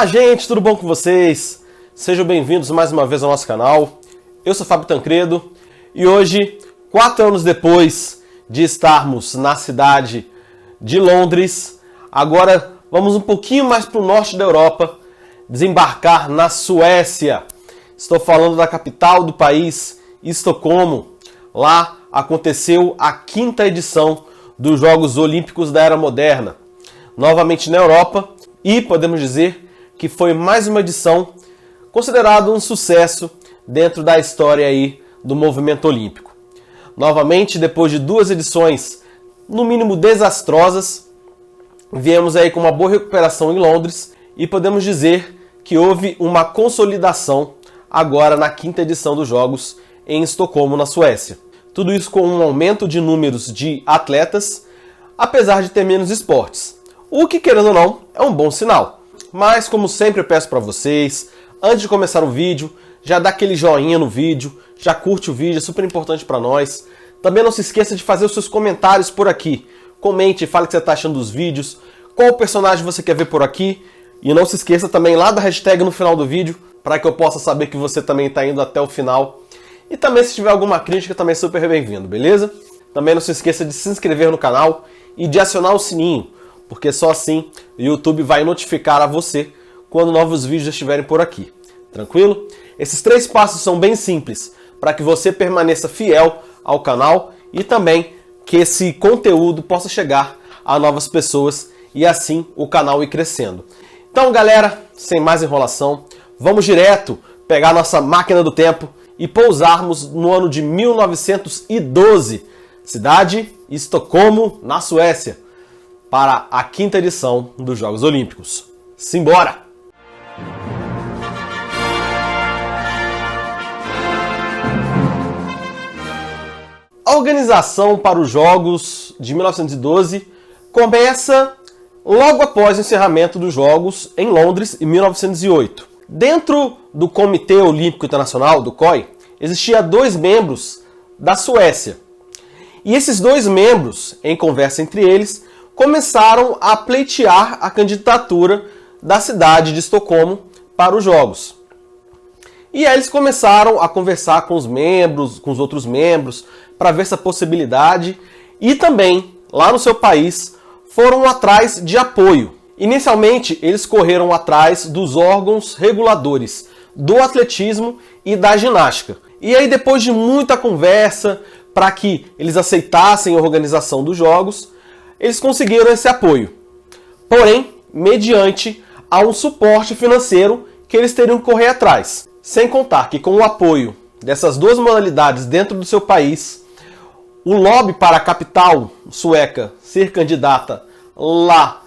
Olá gente, tudo bom com vocês? Sejam bem-vindos mais uma vez ao nosso canal. Eu sou Fábio Tancredo e hoje, 4 anos depois de estarmos na cidade de Londres, agora vamos um pouquinho mais para o norte da Europa, desembarcar na Suécia. Estou falando da capital do país, Estocolmo. Lá aconteceu a 5ª edição dos Jogos Olímpicos da Era Moderna, novamente na Europa, e podemos dizer que foi mais uma edição considerada um sucesso dentro da história aí do movimento olímpico. Novamente, depois de 2 edições, no mínimo desastrosas, viemos aí com uma boa recuperação em Londres e podemos dizer que houve uma consolidação agora na 5ª edição dos Jogos em Estocolmo, na Suécia. Tudo isso com um aumento de números de atletas, apesar de ter menos esportes. O que, querendo ou não, é um bom sinal. Mas, como sempre eu peço para vocês, antes de começar o vídeo, já dá aquele joinha no vídeo, já curte o vídeo, é super importante para nós. Também não se esqueça de fazer os seus comentários por aqui. Comente, fale o que você está achando dos vídeos, qual personagem você quer ver por aqui. E não se esqueça também lá da hashtag no final do vídeo, para que eu possa saber que você também está indo até o final. E também se tiver alguma crítica, também é super bem-vindo, beleza? Também não se esqueça de se inscrever no canal e de acionar o sininho, porque só assim o YouTube vai notificar a você quando novos vídeos estiverem por aqui. Tranquilo? Esses 3 passos são bem simples para que você permaneça fiel ao canal e também que esse conteúdo possa chegar a novas pessoas e assim o canal ir crescendo. Então, galera, sem mais enrolação, vamos direto pegar nossa máquina do tempo e pousarmos no ano de 1912, cidade Estocolmo, na Suécia, para a 5ª edição dos Jogos Olímpicos. Simbora! A organização para os Jogos de 1912 começa logo após o encerramento dos Jogos em Londres, em 1908. Dentro do Comitê Olímpico Internacional, do COI, existia 2 membros da Suécia. E esses 2 membros, em conversa entre eles, começaram a pleitear a candidatura da cidade de Estocolmo para os Jogos. E aí eles começaram a conversar com os membros, com os outros membros, para ver essa possibilidade. E também, lá no seu país, foram atrás de apoio. Inicialmente, eles correram atrás dos órgãos reguladores do atletismo e da ginástica. E aí, depois de muita conversa, para que eles aceitassem a organização dos Jogos, eles conseguiram esse apoio. Porém, mediante a um suporte financeiro que eles teriam que correr atrás. Sem contar que com o apoio dessas 2 modalidades dentro do seu país, o lobby para a capital sueca ser candidata lá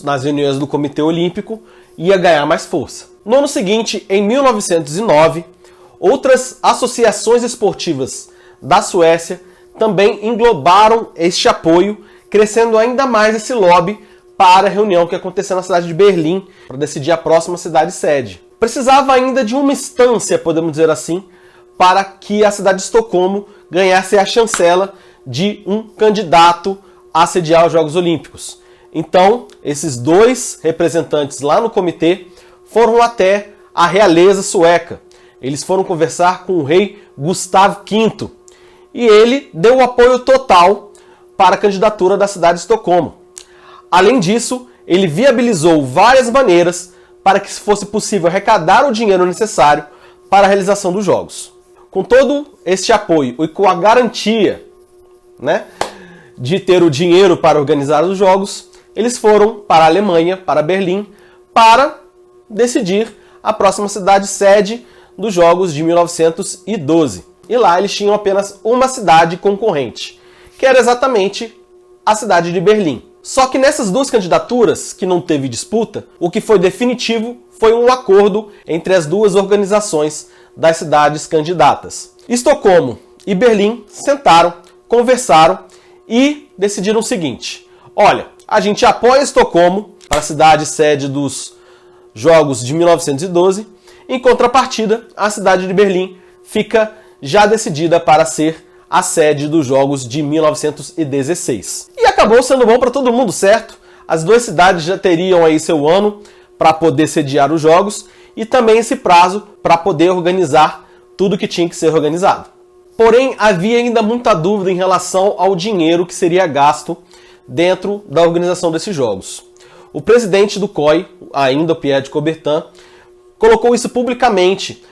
nas reuniões do Comitê Olímpico ia ganhar mais força. No ano seguinte, em 1909, outras associações esportivas da Suécia também englobaram este apoio, crescendo ainda mais esse lobby para a reunião que aconteceu na cidade de Berlim, para decidir a próxima cidade-sede. Precisava ainda de uma instância, podemos dizer assim, para que a cidade de Estocolmo ganhasse a chancela de um candidato a sediar os Jogos Olímpicos. Então, esses 2 representantes lá no comitê foram até a realeza sueca. Eles foram conversar com o rei Gustavo V e ele deu o apoio total para a candidatura da cidade de Estocolmo. Além disso, ele viabilizou várias maneiras para que fosse possível arrecadar o dinheiro necessário para a realização dos Jogos. Com todo este apoio e com a garantia, de ter o dinheiro para organizar os Jogos, eles foram para a Alemanha, para Berlim, para decidir a próxima cidade-sede dos Jogos de 1912. E lá eles tinham apenas uma cidade concorrente, que era exatamente a cidade de Berlim. Só que nessas 2 candidaturas, que não teve disputa, o que foi definitivo foi um acordo entre as 2 organizações das cidades candidatas. Estocolmo e Berlim sentaram, conversaram e decidiram o seguinte: olha, a gente apoia Estocolmo para a cidade sede dos Jogos de 1912, em contrapartida, a cidade de Berlim fica já decidida para ser a sede dos Jogos de 1916. E acabou sendo bom para todo mundo, certo? As 2 cidades já teriam aí seu ano para poder sediar os jogos e também esse prazo para poder organizar tudo que tinha que ser organizado. Porém, havia ainda muita dúvida em relação ao dinheiro que seria gasto dentro da organização desses jogos. O presidente do COI, ainda o Pierre de Coubertin, colocou isso publicamente,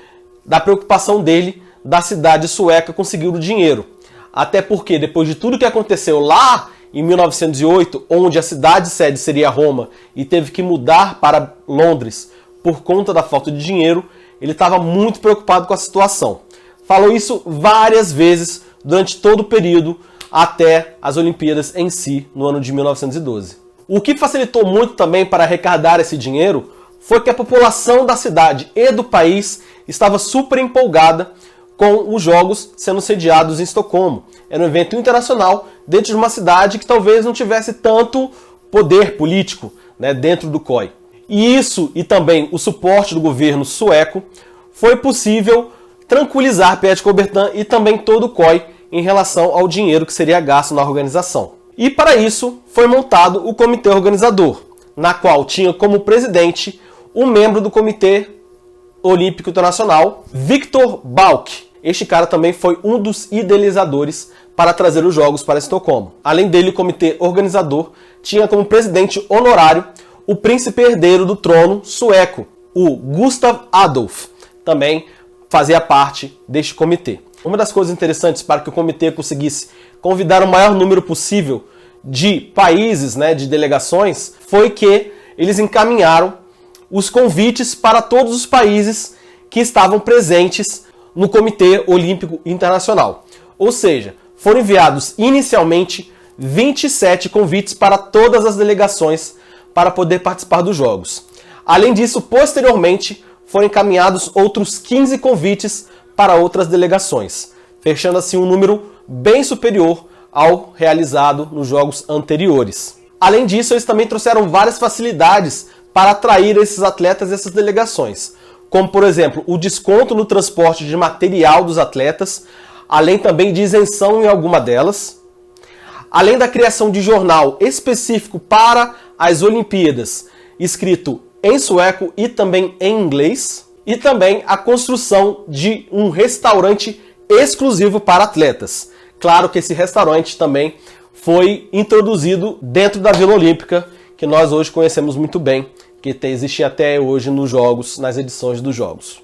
da preocupação dele da cidade sueca conseguir o dinheiro. Até porque, depois de tudo que aconteceu lá em 1908, onde a cidade-sede seria Roma e teve que mudar para Londres por conta da falta de dinheiro, ele estava muito preocupado com a situação. Falou isso várias vezes durante todo o período até as Olimpíadas em si, no ano de 1912. O que facilitou muito também para arrecadar esse dinheiro foi que a população da cidade e do país estava super empolgada com os jogos sendo sediados em Estocolmo. Era um evento internacional dentro de uma cidade que talvez não tivesse tanto poder político, né, dentro do COI. E isso, e também o suporte do governo sueco, foi possível tranquilizar Pierre de Coubertin e também todo o COI em relação ao dinheiro que seria gasto na organização. E para isso foi montado o comitê organizador, na qual tinha como presidente um membro do Comitê Olímpico Internacional, Victor Balck. Este cara também foi um dos idealizadores para trazer os Jogos para Estocolmo. Além dele, o comitê organizador tinha como presidente honorário o príncipe herdeiro do trono sueco, o Gustav Adolf, também fazia parte deste comitê. Uma das coisas interessantes para que o comitê conseguisse convidar o maior número possível de países, né, de delegações, foi que eles encaminharam os convites para todos os países que estavam presentes no Comitê Olímpico Internacional. Ou seja, foram enviados inicialmente 27 convites para todas as delegações para poder participar dos Jogos. Além disso, posteriormente, foram encaminhados outros 15 convites para outras delegações, fechando assim um número bem superior ao realizado nos Jogos anteriores. Além disso, eles também trouxeram várias facilidades para atrair esses atletas e essas delegações, como, por exemplo, o desconto no transporte de material dos atletas, além também de isenção em alguma delas, além da criação de jornal específico para as Olimpíadas, escrito em sueco e também em inglês, e também a construção de um restaurante exclusivo para atletas. Claro que esse restaurante também foi introduzido dentro da Vila Olímpica, que nós hoje conhecemos muito bem, que existe até hoje nos Jogos, nas edições dos Jogos.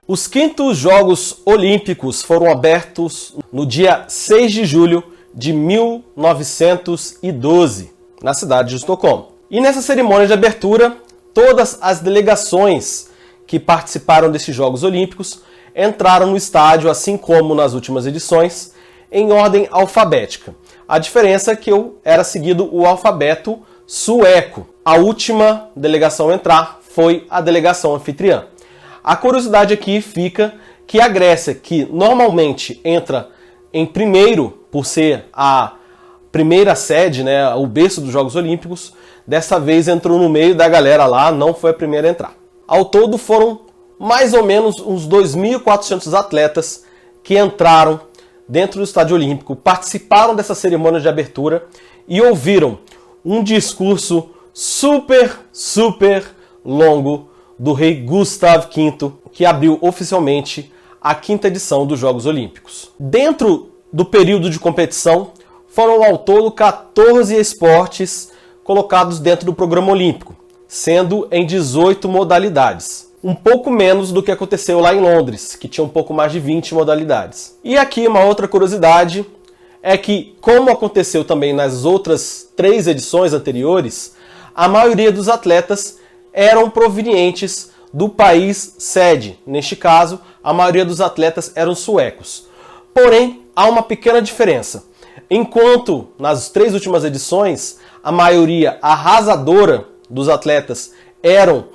Os 5º Jogos Olímpicos foram abertos no dia 6 de julho de 1912, na cidade de Estocolmo. E nessa cerimônia de abertura, todas as delegações que participaram desses Jogos Olímpicos entraram no estádio, assim como nas últimas edições, em ordem alfabética. A diferença é que era seguido o alfabeto sueco. A última delegação a entrar foi a delegação anfitriã. A curiosidade aqui fica que a Grécia, que normalmente entra em primeiro, por ser a primeira sede, né, o berço dos Jogos Olímpicos, dessa vez entrou no meio da galera lá, não foi a primeira a entrar. Ao todo foram mais ou menos uns 2.400 atletas que entraram dentro do Estádio Olímpico, participaram dessa cerimônia de abertura e ouviram um discurso super longo do rei Gustav V, que abriu oficialmente a 5ª edição dos Jogos Olímpicos. Dentro do período de competição, foram ao todo 14 esportes colocados dentro do programa olímpico, sendo em 18 modalidades. Um pouco menos do que aconteceu lá em Londres, que tinha um pouco mais de 20 modalidades. E aqui uma outra curiosidade é que, como aconteceu também nas outras 3 edições anteriores, a maioria dos atletas eram provenientes do país sede. Neste caso, a maioria dos atletas eram suecos. Porém, há uma pequena diferença. Enquanto nas 3 últimas edições, a maioria arrasadora dos atletas eram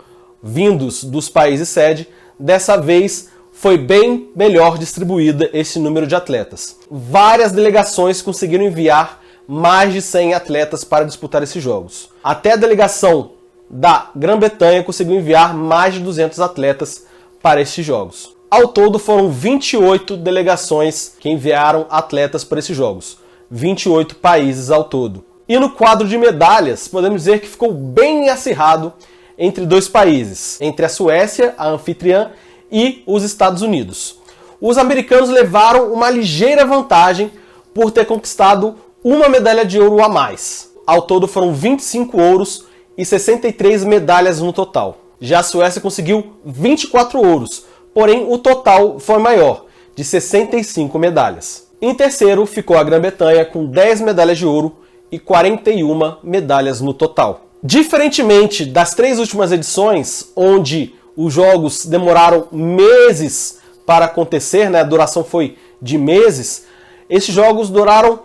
vindos dos países sede, dessa vez foi bem melhor distribuída esse número de atletas. Várias delegações conseguiram enviar mais de 100 atletas para disputar esses jogos. Até a delegação da Grã-Bretanha conseguiu enviar mais de 200 atletas para esses jogos. Ao todo foram 28 delegações que enviaram atletas para esses jogos. 28 países ao todo. E no quadro de medalhas, podemos dizer que ficou bem acirrado entre dois países, entre a Suécia, a anfitriã, e os Estados Unidos. Os americanos levaram uma ligeira vantagem por ter conquistado uma medalha de ouro a mais. Ao todo foram 25 ouros e 63 medalhas no total. Já a Suécia conseguiu 24 ouros, porém o total foi maior, de 65 medalhas. Em terceiro ficou a Grã-Bretanha com 10 medalhas de ouro e 41 medalhas no total. Diferentemente das 3 últimas edições, onde os jogos demoraram meses para acontecer, né? A duração foi de meses, esses jogos duraram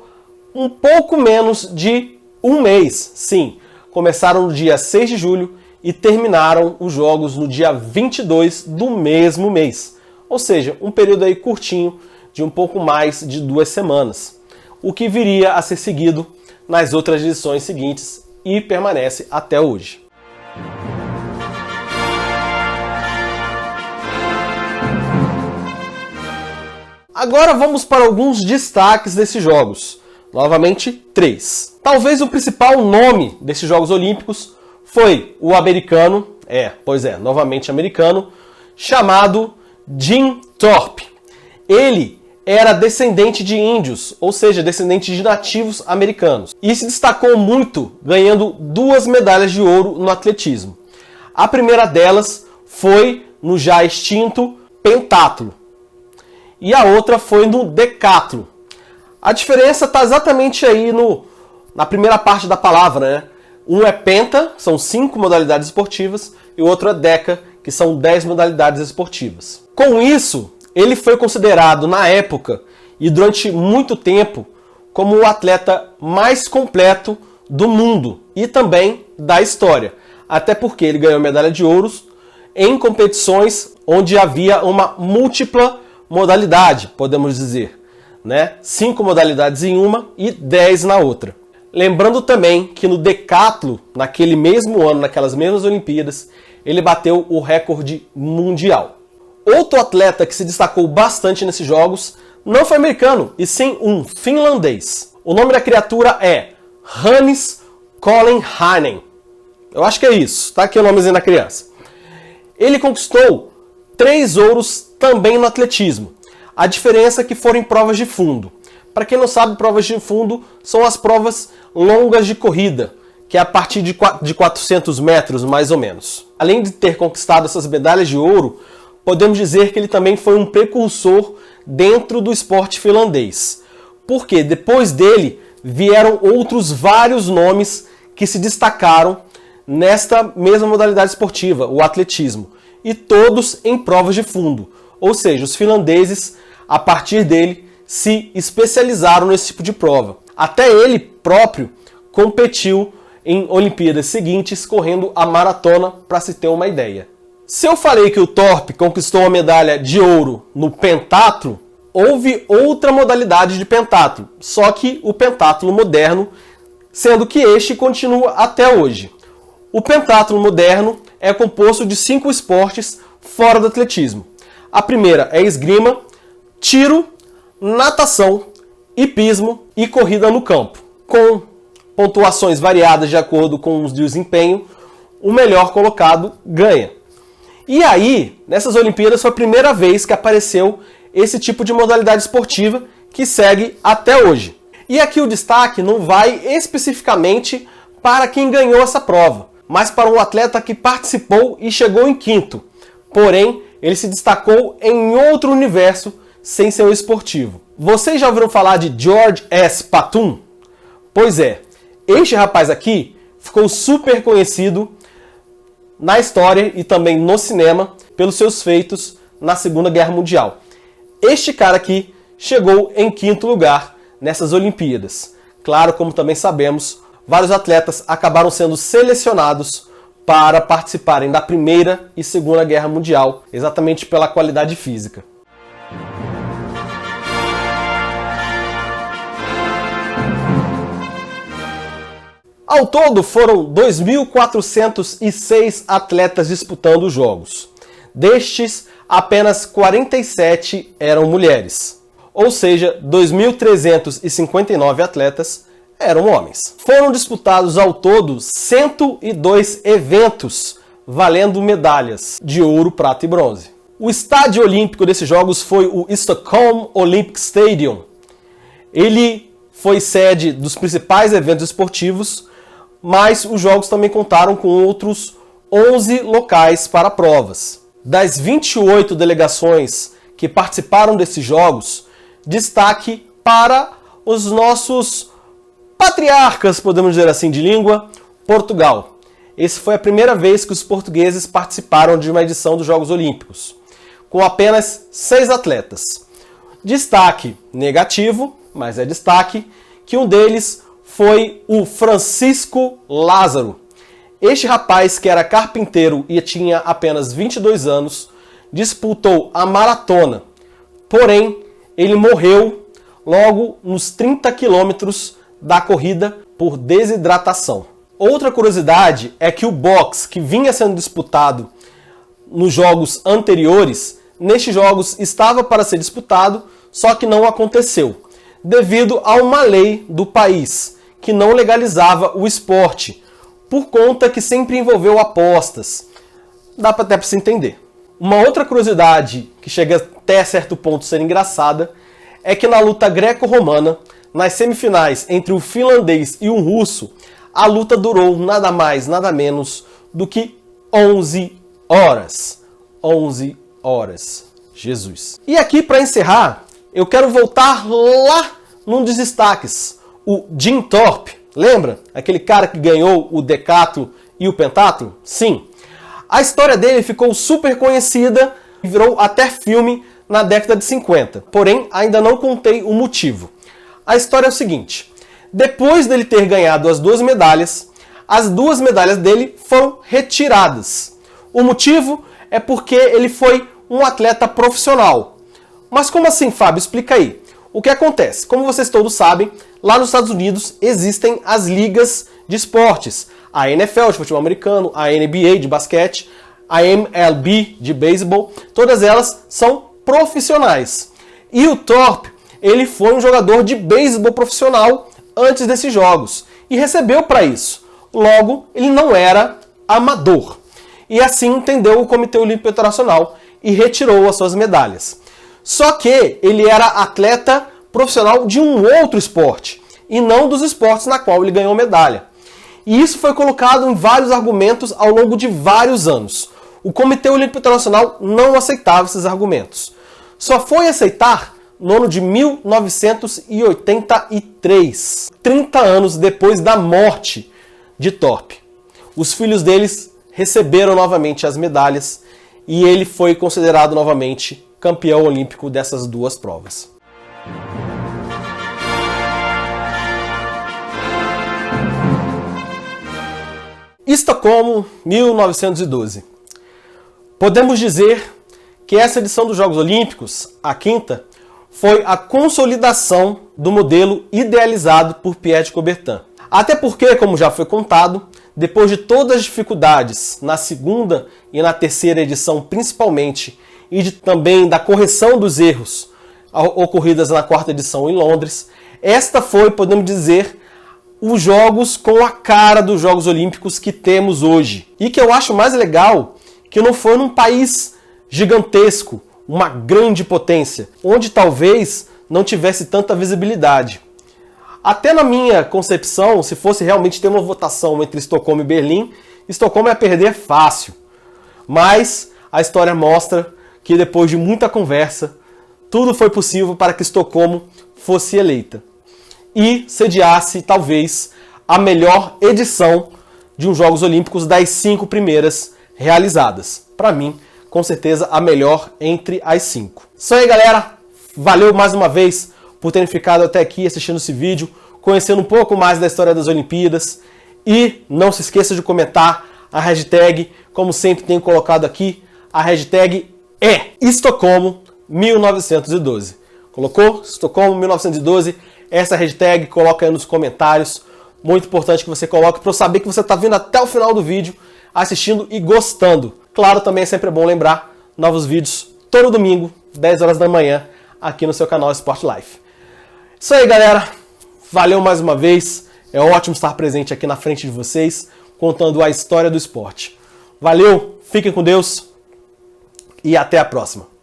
um pouco menos de um mês. Sim, começaram no dia 6 de julho e terminaram os jogos no dia 22 do mesmo mês. Ou seja, um período aí curtinho, de um pouco mais de 2 semanas. O que viria a ser seguido nas outras edições seguintes e permanece até hoje. Agora vamos para alguns destaques desses jogos. Novamente, 3. Talvez o principal nome desses Jogos Olímpicos foi o americano, novamente americano, chamado Jim Thorpe. Ele era descendente de índios, ou seja, descendente de nativos americanos. E se destacou muito, ganhando 2 medalhas de ouro no atletismo. A primeira delas foi no já extinto pentatlo. E a outra foi no decatlo. A diferença está exatamente aí na primeira parte da palavra, né? Um é penta, são 5 modalidades esportivas, e o outro é deca, que são 10 modalidades esportivas. Com isso, ele foi considerado na época e durante muito tempo como o atleta mais completo do mundo e também da história. Até porque ele ganhou medalha de ouro em competições onde havia uma múltipla modalidade, podemos dizer, né? 5 modalidades em uma e 10 na outra. Lembrando também que no decatlo, naquele mesmo ano, naquelas mesmas Olimpíadas, ele bateu o recorde mundial. Outro atleta que se destacou bastante nesses jogos não foi americano, e sim um finlandês. O nome da criatura é Hannes Collenhanen. Eu acho que é isso, tá aqui o nomezinho da criança. Ele conquistou 3 ouros também no atletismo. A diferença é que foram em provas de fundo. Para quem não sabe, provas de fundo são as provas longas de corrida, que é a partir de 400 metros, mais ou menos. Além de ter conquistado essas medalhas de ouro, podemos dizer que ele também foi um precursor dentro do esporte finlandês. Porque depois dele vieram outros vários nomes que se destacaram nesta mesma modalidade esportiva, o atletismo. E todos em provas de fundo. Ou seja, os finlandeses, a partir dele, se especializaram nesse tipo de prova. Até ele próprio competiu em Olimpíadas seguintes, correndo a maratona, para se ter uma ideia. Se eu falei que o Thorpe conquistou a medalha de ouro no pentatlo, houve outra modalidade de pentatlo, só que o pentatlo moderno, sendo que este continua até hoje. O pentatlo moderno é composto de 5 esportes fora do atletismo. A primeira é esgrima, tiro, natação, hipismo e corrida no campo. Com pontuações variadas de acordo com o desempenho, o melhor colocado ganha. E aí, nessas Olimpíadas foi a primeira vez que apareceu esse tipo de modalidade esportiva que segue até hoje. E aqui o destaque não vai especificamente para quem ganhou essa prova, mas para um atleta que participou e chegou em 5º. Porém, ele se destacou em outro universo sem ser o esportivo. Vocês já ouviram falar de George S. Patton? Pois é, este rapaz aqui ficou super conhecido na história e também no cinema pelos seus feitos na Segunda Guerra Mundial. Este cara aqui chegou em 5º lugar nessas Olimpíadas. Claro, como também sabemos, vários atletas acabaram sendo selecionados para participarem da Primeira e Segunda Guerra Mundial, exatamente pela qualidade física. Ao todo, foram 2.406 atletas disputando os Jogos. Destes, apenas 47 eram mulheres. ou seja, 2.359 atletas eram homens. Foram disputados ao todo 102 eventos, valendo medalhas de ouro, prata e bronze. O estádio olímpico desses Jogos foi o Stockholm Olympic Stadium. Ele foi sede dos principais eventos esportivos, mas os Jogos também contaram com outros 11 locais para provas. Das 28 delegações que participaram desses Jogos, destaque para os nossos patriarcas, podemos dizer assim, de língua, Portugal. Essa foi a primeira vez que os portugueses participaram de uma edição dos Jogos Olímpicos, com apenas 6 atletas. Destaque negativo, mas é destaque, que um deles foi o Francisco Lázaro. Este rapaz, que era carpinteiro e tinha apenas 22 anos, disputou a maratona, porém ele morreu logo nos 30 quilômetros da corrida por desidratação. Outra curiosidade é que o boxe, que vinha sendo disputado nos jogos anteriores, nestes jogos estava para ser disputado, só que não aconteceu, devido a uma lei do país que não legalizava o esporte, por conta que sempre envolveu apostas. Dá até para se entender. Uma outra curiosidade, que chega até certo ponto a ser engraçada, é que na luta greco-romana, nas semifinais entre o finlandês e o russo, a luta durou nada mais, nada menos do que 11 horas. 11 horas. Jesus. E aqui, para encerrar, eu quero voltar lá num dos destaques, o Jim Thorpe. Lembra? Aquele cara que ganhou o decatlo e o pentatlo? Sim. A história dele ficou super conhecida e virou até filme na década de 50. Porém, ainda não contei o motivo. A história é o seguinte: depois dele ter ganhado as 2 medalhas, as 2 medalhas dele foram retiradas. O motivo é porque ele foi um atleta profissional. Mas como assim, Fábio? Explica aí. O que acontece? Como vocês todos sabem, lá nos Estados Unidos existem as ligas de esportes. A NFL de futebol americano, a NBA de basquete, a MLB de beisebol, todas elas são profissionais. E o Thorpe, ele foi um jogador de beisebol profissional antes desses jogos e recebeu para isso. Logo, ele não era amador. E assim entendeu o Comitê Olímpico Internacional e retirou as suas medalhas. Só que ele era atleta profissional de um outro esporte e não dos esportes na qual ele ganhou medalha. E isso foi colocado em vários argumentos ao longo de vários anos. O Comitê Olímpico Internacional não aceitava esses argumentos. Só foi aceitar no ano de 1983, 30 anos depois da morte de Thorpe. Os filhos deles receberam novamente as medalhas e ele foi considerado novamente campeão olímpico dessas 2 provas. Estocolmo, 1912. Podemos dizer que essa edição dos Jogos Olímpicos, a 5ª, foi a consolidação do modelo idealizado por Pierre de Coubertin. Até porque, como já foi contado, depois de todas as dificuldades na 2ª e na 3ª edição principalmente, e também da correção dos erros ocorridas na 4ª edição em Londres, esta foi, podemos dizer, os jogos com a cara dos Jogos Olímpicos que temos hoje. E que eu acho mais legal, que não foi num país gigantesco, uma grande potência, onde talvez não tivesse tanta visibilidade. Até na minha concepção, se fosse realmente ter uma votação entre Estocolmo e Berlim, Estocolmo ia perder fácil. Mas a história mostra que depois de muita conversa, tudo foi possível para que Estocolmo fosse eleita e sediasse, talvez, a melhor edição de uns Jogos Olímpicos das 5 primeiras realizadas. Para mim, com certeza, a melhor entre as 5. Isso aí, galera. Valeu mais uma vez por terem ficado até aqui assistindo esse vídeo, conhecendo um pouco mais da história das Olimpíadas. E não se esqueça de comentar a hashtag, como sempre tenho colocado aqui, a hashtag é Estocolmo 1912. Colocou? Estocolmo 1912. Essa hashtag, coloca aí nos comentários. Muito importante que você coloque para eu saber que você está vindo até o final do vídeo, assistindo e gostando. Claro, também é sempre bom lembrar, novos vídeos todo domingo, 10 horas da manhã, aqui no seu canal Sport Life. Isso aí, galera. Valeu mais uma vez. É ótimo estar presente aqui na frente de vocês, contando a história do esporte. Valeu, fiquem com Deus e até a próxima.